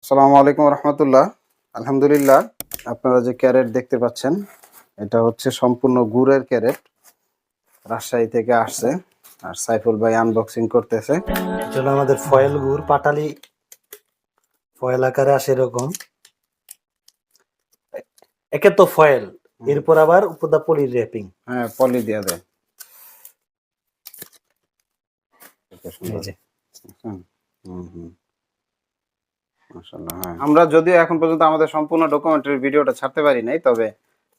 আসসালামু আলাইকুম রহমতুল্লাহ। আলহামদুলিল্লাহ, আপনারা যে ক্যারেট দেখতে পাচ্ছেন এটা হচ্ছে সম্পূর্ণ গুড়ের ক্যারেট, রাজশাহী থেকে আসছে। আর সাইফুল ভাই আনবক্সিং করতেছে। এটা আমাদের ফয়েল গুড়, পাটালি ফয়েল আকারে আসে এরকম। একে তো ফয়েল, এরপর আবার উপদা পলির র্যাপিং। হ্যাঁ, পলি দিয়ে দেয়। এই যে মাশাআল্লাহ। হ্যাঁ, আমরা যদিও এখন পর্যন্ত আমাদের সম্পূর্ণ ডকুমেন্টারি ভিডিওটা ছাড়তে পারি নাই, তবে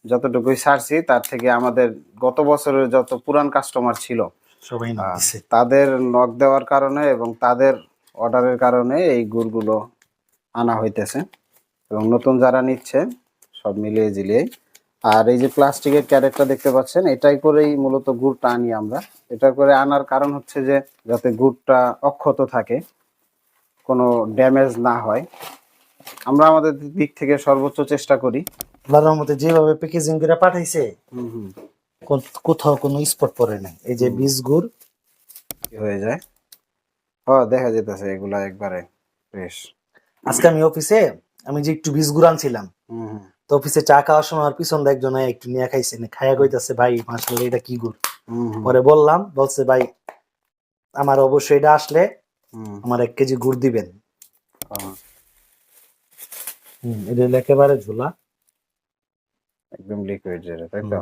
যতটুকুই ছাড়ছি তার থেকে আমাদের গত বছরের যত পুরান কাস্টমার ছিল সবাই নক দিছে। তাদের নক দেওয়ার কারণে এবং তাদের অর্ডারের কারণে এই গুড়গুলো আনা হইতেছে, এবং নতুন যারা নিচ্ছে সব মিলিয়ে ঝিলিয়ে। আর এই যে প্লাস্টিকের ক্যারেটটা দেখতে পাচ্ছেন, এটাই করেই মূলত গুড়টা আনি আমরা। এটা করে আনার কারণ হচ্ছে যে যাতে গুড়টা অক্ষত থাকে, কোনো ড্যামেজ না হয়। আমরা আমাদের দিক থেকে সর্বোচ্চ চেষ্টা করি। আল্লাহর রহমতে যেভাবে প্যাকেজিং করে পাঠাইছে হুম হুম কোথাও কোনো স্পট পড়ে নাই। এই যে বীজ গুড় হয়ে যায়। হ্যাঁ, দেখা যেতেছে এগুলা একবারে ফ্রেশ। আজকে আমি যে একটু বীজ গুড় আনছিলাম, হুম হুম তো অফিসে চা খাওয়ার সময় আর পিছন দিয়ে একজন একটু নিয়ে খাইছে, খাইয়া কইতাছে ভাই মাশাআল্লাহ এটা কি গুড়। হুম পরে বলছে ভাই আমার অবশ্যই এটা আসলে আমার 1 কেজি গুড় দিবেন। এটা হলো একেবারে ঝোলা, একদম লিকুইড যেটা, তাই তো?